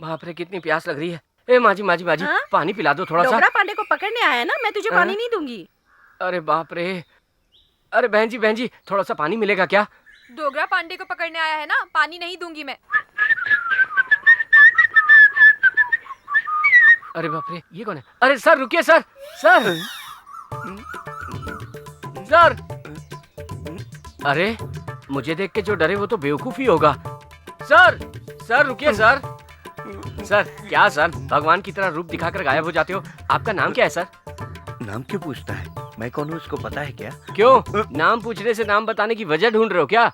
बाप रे कितनी प्यास लग रही है। ए माजी माजी माजी, हाँ? पानी पिला दो थोड़ा सा। डोगरा पांडे को पकड़ने आया है ना, मैं तुझे हाँ? पानी नहीं दूंगी। अरे बाप रे। अरे बहन जी थोड़ा सा पानी मिलेगा क्या? डोगरा पांडे को पकड़ने आया है ना, पानी नहीं दूंगी मैं। अरे बाप रे, ये कौन है? अरे सर रुकिए सर। Sir sir. अरे मुझे देख के जो डरे वो तो बेवकूफ ही होगा। सर सर रुकिए सर। सर क्या सर, भगवान की तरह रूप दिखाकर गायब हो जाते हो। आपका नाम क्या है सर? नाम क्यों पूछता है? मैं कौन हूँ उसको पता है क्या? क्यों नाम पूछने से नाम बताने की वजह ढूंढ रहे हो क्या?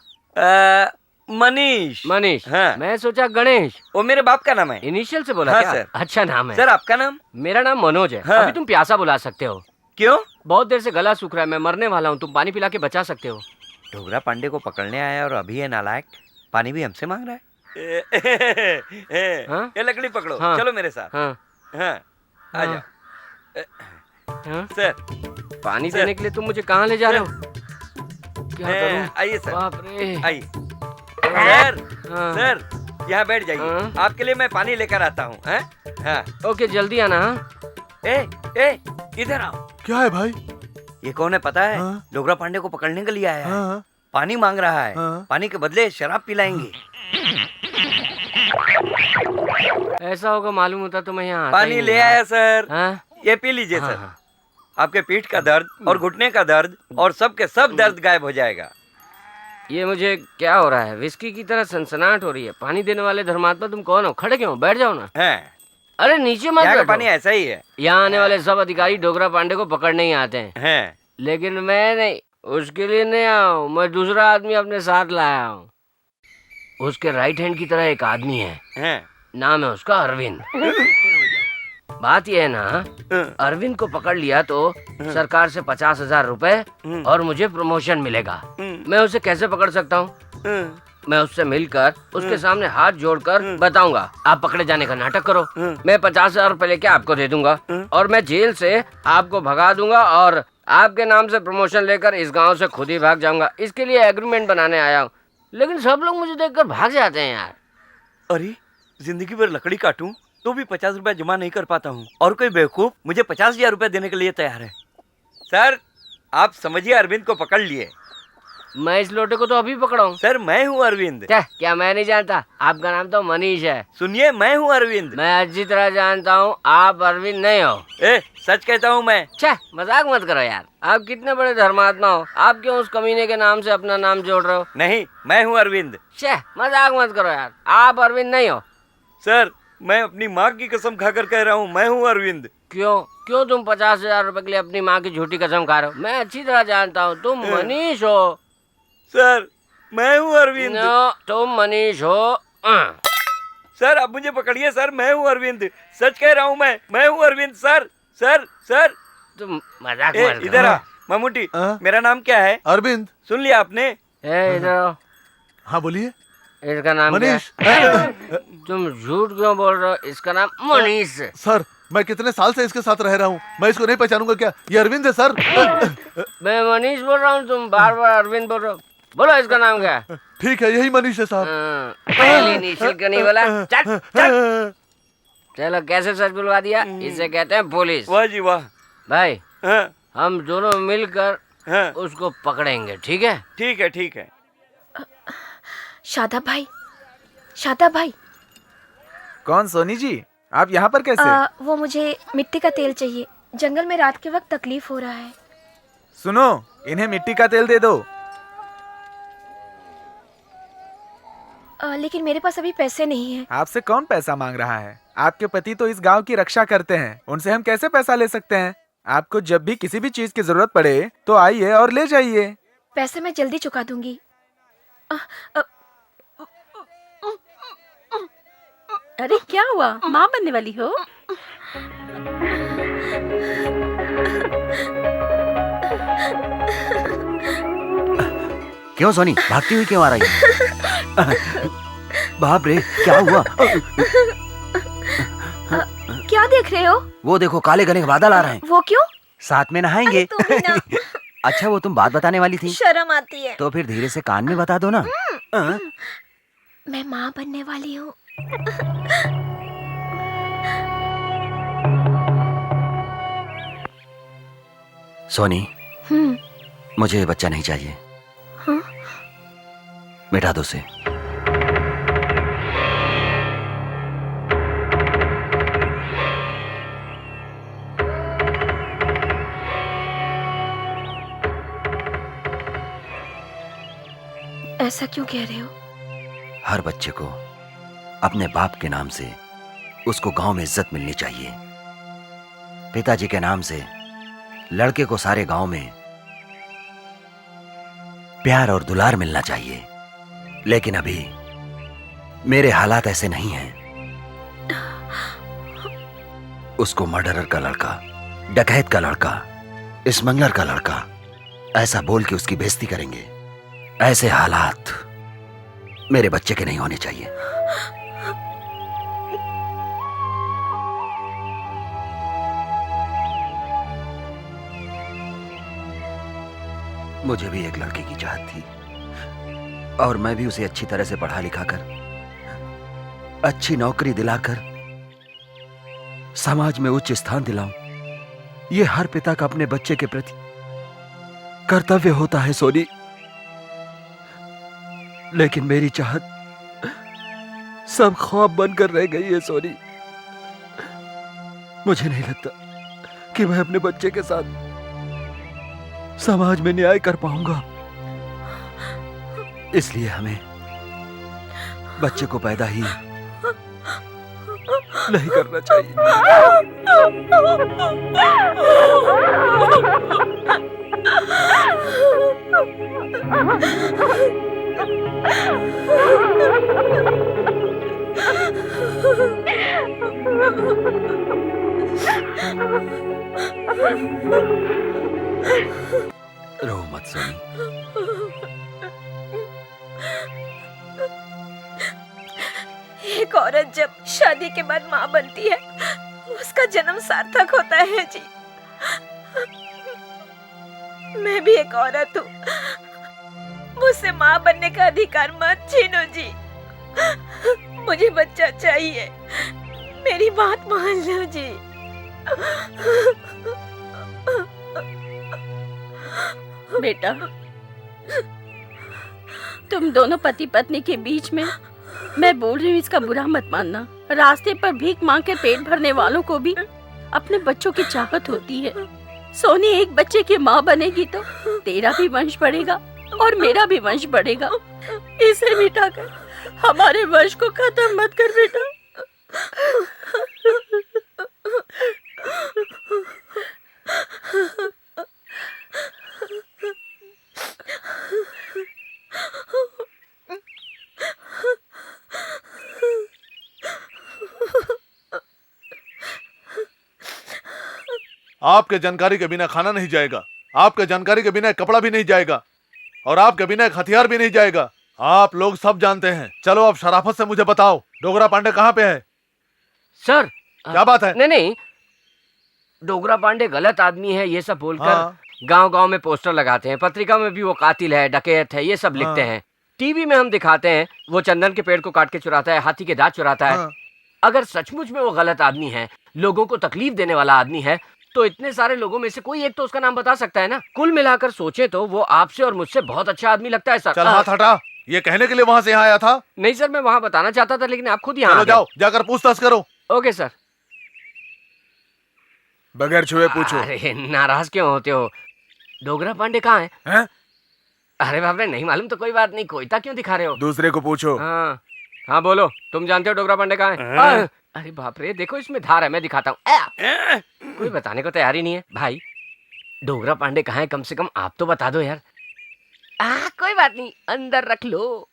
मनीष। मनीष? हाँ। मैं सोचा गणेश। वो मेरे बाप का नाम है। इनिशियल से बोला हाँ, क्या? सर। अच्छा नाम है। सर आपका नाम? मेरा नाम मनोज है। हाँ। अभी तुम प्यासा बुला सकते हो। क्यों? बहुत देर से गला सूख रहा है, मैं मरने वाला हूँ, तुम पानी पिला के बचा सकते हो। डोगरा पांडे को पकड़ने आया और अभी ये नालायक पानी भी हमसे मांग रहा है। हाँ? ये लकड़ी पकड़ो। हाँ। चलो मेरे साथ। हाँ हाँ आ हाँ। जाओ। हाँ? सर पानी सर। देने के लिए तुम मुझे कहाँ ले जा रहे हो? क्या करूं? आइए सर। बाप रे। आइए सर। हाँ। सर यहाँ बैठ जाइए। हाँ। आपके लिए मैं पानी लेकर आता हूँ। हाँ। ओके जल्दी आना। हाँ? ए इधर आओ। क्या है भाई? ये कौन है पता है? हाँ। डोगरा पांडे को पकड़ने के लिए आया है। हाँ, पानी मांग रहा है। हाँ। पानी के बदले शराब पिलाएंगे। ऐसा होगा मालूम होता तो मैं यहाँ आता पानी ही ले नहीं। आया सर। हाँ? ये पी लीजिए हाँ, सर। हाँ। आपके पीठ का दर्द और घुटने का दर्द और सब के सब दर्द गायब हो जाएगा। ये मुझे क्या हो रहा है? विस्की की तरह सनसनाहट हो रही है। पानी देने वाले धर्मात्मा तुम कौन हो? खड़े क्यों? बैठ जाओ ना। है अरे नीचे मत यहाँ का बैठो। पानी ऐसा ही है। यहाँ आने वाले सब अधिकारी डोगरा पांडे को पकड़ने ही आते हैं, हैं। लेकिन मैं नहीं, उसके लिए नहीं आया हूँ। मैं दूसरा आदमी अपने साथ लाया हूँ। उसके राइट हैंड की तरह एक आदमी है, हैं। नाम है उसका अरविंद। बात यह है ना, अरविंद को पकड़ लिया तो सरकार से 50,000 रुपए और मुझे प्रमोशन मिलेगा। मैं उसे कैसे पकड़ सकता हूँ? मैं उससे मिलकर उसके सामने हाथ जोड़कर बताऊंगा, आप पकड़े जाने का नाटक करो। मैं 50,000 रुपए लेके आपको दे दूंगा और मैं जेल से आपको भगा दूंगा और आपके नाम से प्रमोशन लेकर इस गांव से खुद ही भाग जाऊंगा। इसके लिए एग्रीमेंट बनाने आया हूँ, लेकिन सब लोग मुझे देखकर भाग जाते हैं यार। अरे जिंदगी भर लकड़ी काटूं तो भी 50 रुपए जमा नहीं कर पाता हूँ और कोई बेवकूफ मुझे 50,000 रुपए देने के लिए तैयार है। सर आप समझिए, अरविंद को पकड़ लिए। मैं इस लोटे को तो अभी पकड़ा हूँ। सर मैं हूँ अरविंद। क्या मैं नहीं जानता? आपका नाम तो मनीष है। सुनिए, मैं हूँ अरविंद। मैं अच्छी तरह जानता हूँ आप अरविंद नहीं हो। सच कहता हूँ मैं। मजाक मत करो यार, आप कितने बड़े धर्मात्मा हो, आप क्यों उस कमीने के नाम से अपना नाम जोड़ रहे हो? नहीं, मैं हूँ अरविंद। मजाक मत करो यार, आप अरविंद नहीं हो। सर मैं अपनी माँ की कसम खाकर कह रहा हूँ, मैं हूँ अरविंद। क्यों तुम 50,000 रुपए के लिए अपनी माँ की झूठी कसम खा रहे हो? मैं अच्छी तरह जानता हूँ तुम मनीष हो। सर मैं हूँ अरविंद। तुम मनीष हो। सर अब मुझे पकड़िए सर, मैं हूँ अरविंद। सच कह रहा हूँ मैं हूँ अरविंद। सर सर सर तुम मजाक मत करो। इधर आ मम्मूटी। मेरा नाम क्या है? अरविंद। सुन लिया आपने? इधर आओ। हाँ बोलिए। इसका नाम मनीष। तुम झूठ क्यों बोल रहे हो? इसका नाम मनीष है। सर मैं कितने साल से इसके साथ रह रहा हूँ, मैं इसको नहीं पहचानूंगा क्या? ये अरविंद है सर। मैं मनीष बोल रहा हूँ, तुम बार बार अरविंद बोल रहे हो। बोलो इसका नाम क्या है? ठीक है, यही मनीष है साहब। पहले इनिशियल क्यों नहीं बोला? चल चल। चलो कैसे सच बुलवा दिया? इसे कहते हैं पुलिस। वाह जी वाह। भाई हम दोनों मिलकर उसको पकड़ेंगे, ठीक है? ठीक है ठीक है। शादाब भाई। कौन? सोनी जी, आप यहाँ पर कैसे? वो मुझे मिट्टी का तेल चाहिए, जंगल में रात के वक्त तकलीफ हो रहा है। सुनो, इन्हें मिट्टी का तेल दे दो। लेकिन मेरे पास अभी पैसे नहीं हैं। आपसे कौन पैसा मांग रहा है? आपके पति तो इस गांव की रक्षा करते हैं, उनसे हम कैसे पैसा ले सकते हैं? आपको जब भी किसी भी चीज की जरूरत पड़े तो आइए और ले जाइए। पैसे मैं जल्दी चुका दूंगी। अरे क्या हुआ, माँ बनने वाली हो? क्यों सोनी, भागती हुई क्यों आ रही है? बाप रे, क्या हुआ? क्या देख रहे हो? वो देखो, काले घने बादल आ रहे हैं। वो क्यों? साथ में नहाएंगे। तुम भी ना। अच्छा वो तुम बात बताने वाली थी? शर्म आती है। तो फिर धीरे से कान में बता दो ना। मैं माँ बनने वाली हूँ। सोनी, मुझे ये बच्चा नहीं चाहिए। हाँ? मिटा दो उसे। ऐसा क्यों कह रहे हो? हर बच्चे को अपने बाप के नाम से उसको गांव में इज्जत मिलनी चाहिए। पिताजी के नाम से लड़के को सारे गांव में प्यार और दुलार मिलना चाहिए। लेकिन अभी मेरे हालात ऐसे नहीं हैं। उसको मर्डरर का लड़का, डकैत का लड़का, स्मगलर का लड़का ऐसा बोल के उसकी बेइज्जती करेंगे। ऐसे हालात मेरे बच्चे के नहीं होने चाहिए। मुझे भी एक लड़के की चाहत थी और मैं भी उसे अच्छी तरह से पढ़ा लिखा कर, अच्छी नौकरी दिलाकर समाज में उच्च स्थान दिलाऊं। यह हर पिता का अपने बच्चे के प्रति कर्तव्य होता है सोनी। लेकिन मेरी चाहत सब ख्वाब बनकर रह गई है सोनी। मुझे नहीं लगता कि मैं अपने बच्चे के साथ समाज में न्याय कर पाऊंगा। इसलिए हमें बच्चे को पैदा ही नहीं करना चाहिए। रो मत सोनी। एक औरत जब शादी के बाद माँ बनती है, उसका जन्म सार्थक होता है जी। मैं भी एक औरत हूँ, मुझसे माँ बनने का अधिकार मत छीनो जी। मुझे बच्चा चाहिए, मेरी बात मान लो जी। बेटा, तुम दोनों पति पत्नी के बीच में मैं बोल रही हूँ, इसका बुरा मत मानना। रास्ते पर भीख मांग के पेट भरने वालों को भी अपने बच्चों की चाहत होती है। सोनी एक बच्चे की माँ बनेगी तो तेरा भी वंश बढ़ेगा और मेरा भी वंश बढ़ेगा। इसे मिटाकर हमारे वंश को खत्म मत कर बेटा। आपके जानकारी के बिना खाना नहीं जाएगा, आपके जानकारी के बिना कपड़ा भी नहीं जाएगा और आपके बिना एक हथियार भी नहीं जाएगा। आप लोग सब जानते हैं। चलो अब शराफत से मुझे बताओ, डोगरा पांडे कहाँ पे है? सर क्या बात है? नहीं, डोगरा पांडे गलत आदमी है ये सब बोलकर गांव-गांव में पोस्टर लगाते हैं, पत्रिका में भी वो कातिल है, डकैत है, ये सब लिखते हैं। टीवी में हम दिखाते हैं वो चंदन के पेड़ को काट के चुराता है, हाथी के दांत चुराता है। अगर सचमुच में वो गलत आदमी है, लोगों को तकलीफ देने वाला आदमी है, तो इतने सारे लोगों में से कोई एक तो उसका नाम बता सकता है ना। कुल मिलाकर सोचे तो वो आपसे और मुझसे बहुत अच्छा आदमी लगता है सर। चल हाथ हटा, ये कहने के लिए वहाँ से यहाँ आया था? नहीं सर, मैं वहाँ बताना चाहता था, लेकिन आप खुद यहाँ चलो जाओ, जाकर पूछताछ करो। Okay sir. बगैर छुए पूछो। अरे नाराज क्यों होते हो? डोगरा पांडे कहाँ है? अरे बाप रे, नहीं मालूम तो कोई बात नहीं, कोयता क्यों दिखा रहे हो? दूसरे को पूछो। हाँ बोलो, तुम जानते हो डोगरा पांडे कहाँ है? अरे बाप रे, देखो इसमें धार है, मैं दिखाता हूँ। कोई बताने को तैयार ही नहीं है। भाई डोगरा पांडे कहाँ है, कम से कम आप तो बता दो यार। कोई बात नहीं, अंदर रख लो।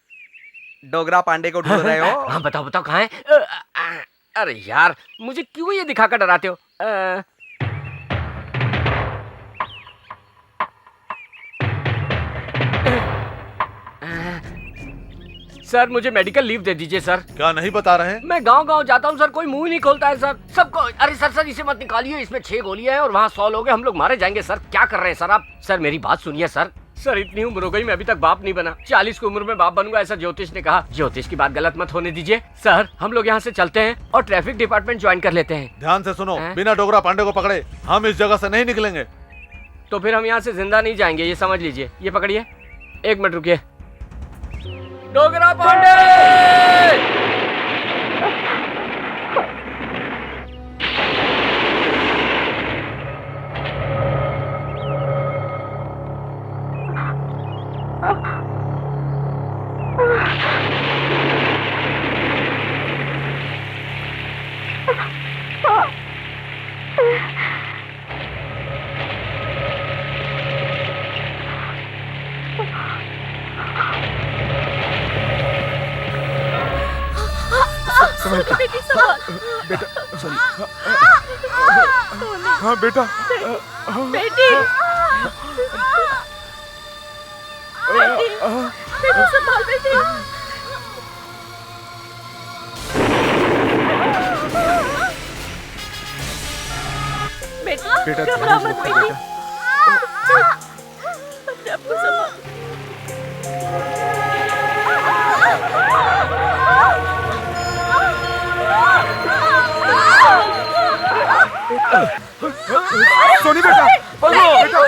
डोगरा पांडे को ढूंढ रहे हो? हाँ बताओ बताओ कहाँ है? अरे यार, मुझे क्यों ये दिखाकर डराते हो? सर मुझे मेडिकल लीव दे दीजिए सर। क्या नहीं बता रहे? मैं गांव-गांव जाता हूँ सर, कोई मुंह ही नहीं खोलता है सर। सबको अरे सर इसे मत निकालिए, इसमें 6 गोलियां हैं और वहाँ 100 लोग हैं, हम लोग मारे जाएंगे सर। क्या कर रहे हैं सर आप? सर मेरी बात सुनिए सर। सर इतनी उम्र हो गई, मैं अभी तक बाप नहीं बना। 40 की उम्र में बाप बनूंगा ऐसा ज्योतिष ने कहा। ज्योतिष की बात गलत मत होने दीजिए सर। हम लोग यहाँ से चलते हैं और ट्रैफिक डिपार्टमेंट ज्वाइन कर लेते हैं। ध्यान से सुनो, बिना डोगरा पांडे को पकड़े हम इस जगह से नहीं निकलेंगे। तो फिर हम यहाँ से जिंदा नहीं जाएंगे, ये समझ लीजिए। ये पकड़िए, 1 मिनट रुकिए। डोगरा पांडे! बेटी संभाल। बेटा सॉरी। हाँ बेटा। बेटी बेटी संभाल बेटी। बेटा घबरा मत बेटी। अपने आप को संभाल। सोनी बेटा, बेटा,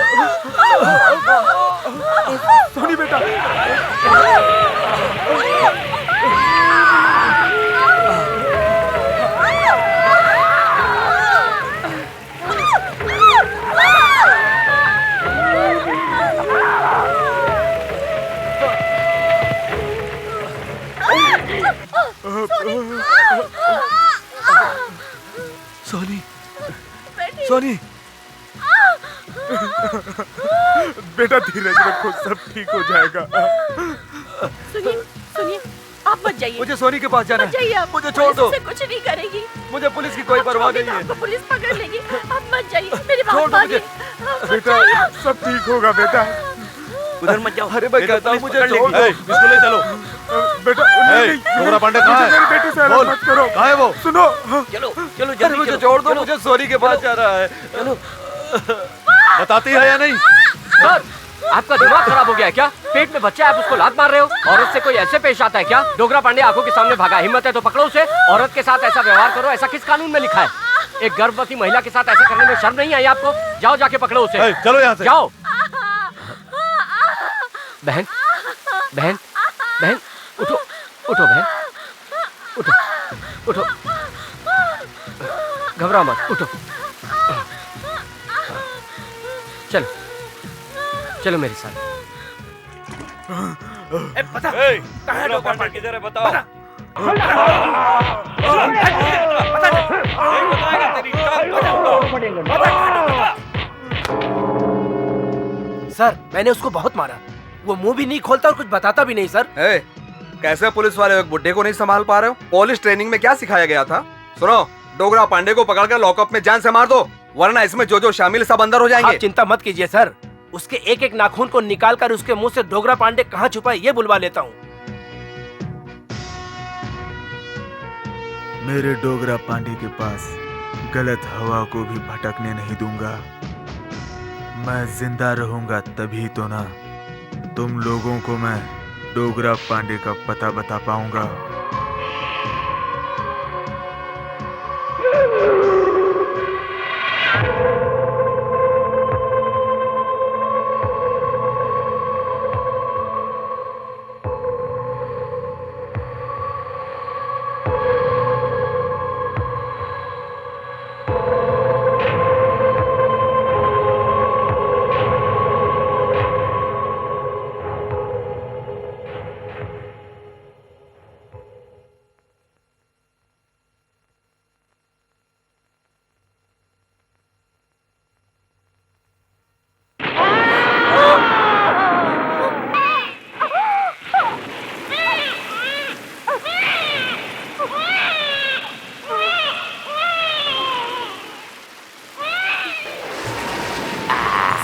सोनी बेटा। सोनी, सोनी, बेटा धीरज रखो, सब ठीक हो जाएगा। सुनिए सुनिए, आप मत जाइए। मुझे सोनी के पास जाना मत जाइए है। आप। मुझे छोड़ दो। पुलिस उसे कुछ नहीं करेगी। मुझे पुलिस की कोई परवाह नहीं है। आपको पुलिस पकड़ लेगी। आप मत जाइए, मेरी छोड़ बात दो मानिए। मुझे। आप मत बेटा जाइए। सब ठीक होगा बेटा। उधर मत जाओ। अरे मैं कहता हूँ मुझे छोड़ दो। ए, इसको ले चलो। बेटा ए, नहीं, डोगरा पांडे कहाँ है? मेरी बेटी से अलग बोल, मत करो। कहाँ है वो? सुनो, चलो चलो जल्दी मुझे छोड़ दो। मुझे सोनी के पास जाना है। चलो। बताती है या नहीं? सर, आपका दिमाग खराब हो गया है क्या? पेट में बच्चा है, आप उसको लात मार रहे हो? औरत से कोई ऐसे पेश आता है क्या? डोगरा पांडे आंखों के सामने भागा, हिम्मत है तो पकड़ो उसे। औरत के साथ ऐसा व्यवहार करो, ऐसा किस कानून में लिखा है? एक गर्भवती महिला के साथ ऐसा करने में शर्म नहीं आई आपको? जाओ जाके पकड़ो उसे। ए, चलो यहाँ से। जाओ। बहन, बहन, बहन, उठो, उठो बहन, उठो, उठो, घबराओ मत, उठो। चलो, चलो मेरे साथ। पता कहाँ है डोगरा पांडे? किधर है बताओ। सर मैंने उसको बहुत मारा, वो मुंह भी नहीं खोलता और कुछ बताता भी नहीं सर। ए, कैसे पुलिस वाले एक बुड्ढे को नहीं संभाल पा रहे हो? पुलिस ट्रेनिंग में क्या सिखाया गया था? सुनो, डोगरा पांडे को पकड़कर लॉकअप में जान से मार दो, वरना इसमें जो जो शामिल सब अंदर हो जाएंगे। आप चिंता मत कीजिए सर, उसके एक एक नाखून को निकाल कर उसके मुंह से डोगरा पांडे कहाँ छुपा है ये बुलवा लेता हूँ। मेरे डोगरा पांडे के पास गलत हवा को भी भटकने नहीं दूंगा। मैं जिंदा रहूंगा तभी तो ना तुम लोगों को मैं डोगरा पांडे का पता बता पाऊंगा।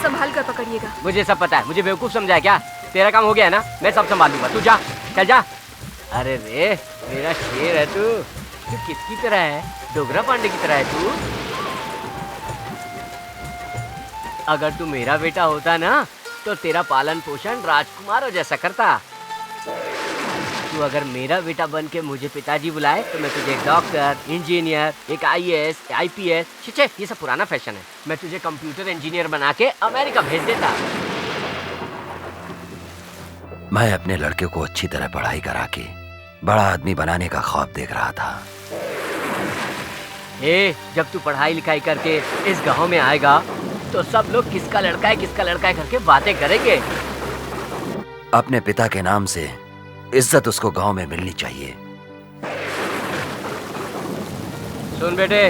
संभाल कर पकड़िएगा। मुझे सब पता है, मुझे बेवकूफ समझा है क्या? तेरा काम हो गया है ना, मैं सब संभाल लूंगा, तू जा, चल जा। अरे रे, मेरा शेर है तू। तू किसकी तरह है? डोगरा पांडे की तरह है तू। अगर तू मेरा बेटा होता ना, तो तेरा पालन पोषण राजकुमारों जैसा करता। तू अगर मेरा बेटा बन के मुझे पिताजी बुलाए तो मैं तुझे डॉक्टर, इंजीनियर, एक IAS, IPS, छे ये सब पुराना फैशन है। मैं तुझे कंप्यूटर इंजीनियर बना के अमेरिका भेज देता। मैं अपने लड़के को अच्छी तरह पढ़ाई करा के बड़ा आदमी बनाने का ख्वाब देख रहा था। जब तू पढ़ाई लिखाई करके इस गांव में आएगा तो सब लोग किसका लड़का है करके बातें करेंगे। अपने पिता के नाम से इज्जत उसको गांव में मिलनी चाहिए। सुन बेटे,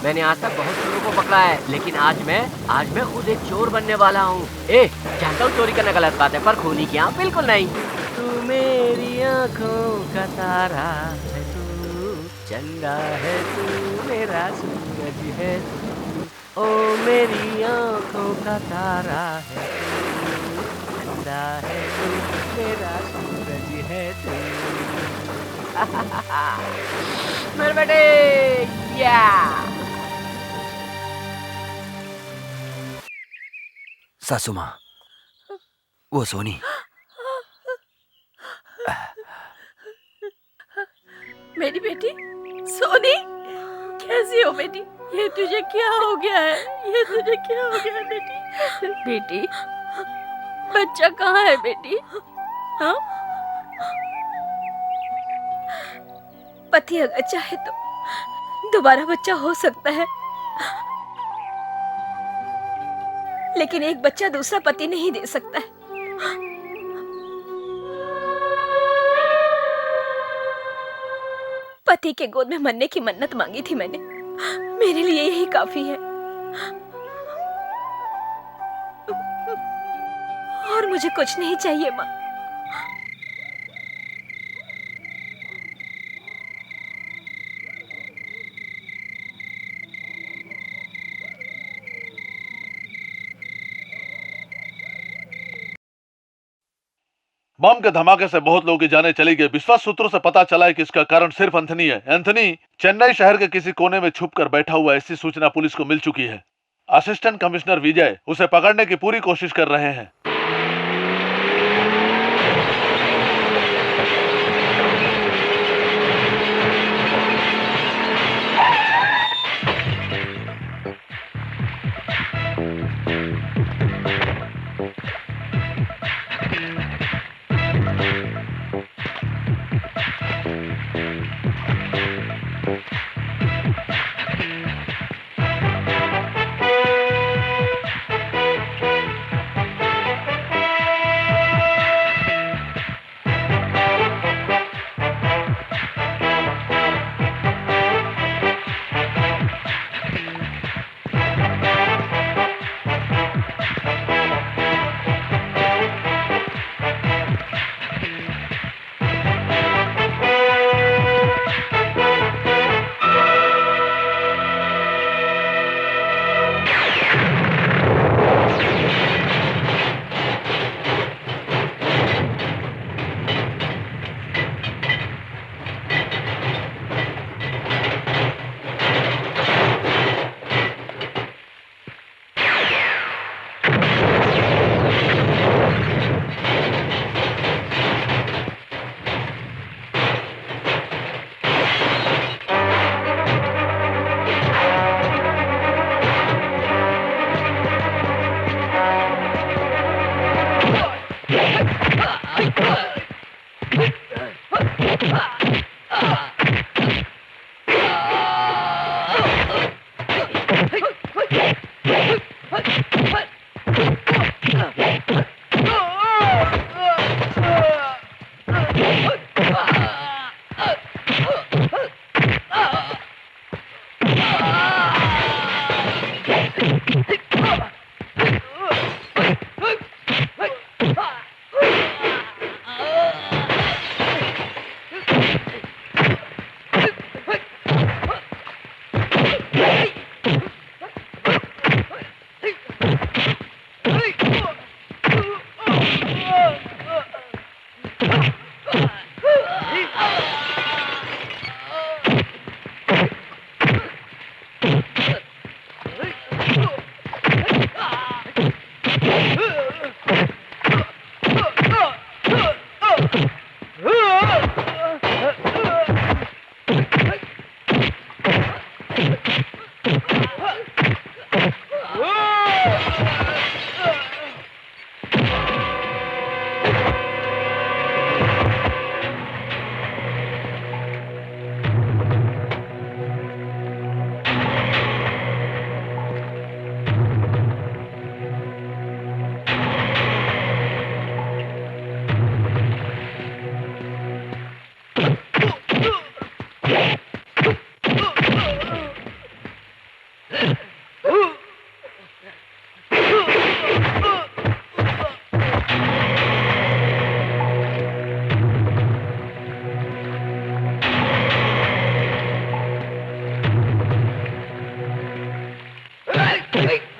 मैंने आज तक बहुत चोरों को पकड़ा है, लेकिन आज मैं खुद एक चोर बनने वाला हूँ। जानता हूँ चोरी करना गलत बात है, पर खूनी की आँख बिल्कुल नहीं। तू मेरी आँखों का तारा है, तू चंदा है, तू मेरा सूरज है, ओ मेरी आँखों का तारा है, तू चंदा है, तू मेरा सूरज है, तू मेरे बेटे या। सासू माँ, वो सोनी। मेरी बेटी सोनी, कैसी हो बेटी? ये तुझे क्या हो गया है? ये तुझे क्या हो गया है बेटी? बेटी, बच्चा कहाँ है बेटी? हाँ? पति अगर चाहे तो दोबारा बच्चा हो सकता है, लेकिन एक बच्चा दूसरा पति नहीं दे सकता है। पति के गोद में मरने की मन्नत मांगी थी मैंने, मेरे लिए यही काफी है और मुझे कुछ नहीं चाहिए माँ। बम के धमाके से बहुत लोगों की जानें चली गई। विश्वास सूत्रों से पता चला है कि इसका कारण सिर्फ एंथनी है। एंथनी चेन्नई शहर के किसी कोने में छुपकर बैठा हुआ, ऐसी सूचना पुलिस को मिल चुकी है। असिस्टेंट कमिश्नर विजय उसे पकड़ने की पूरी कोशिश कर रहे हैं। Hey.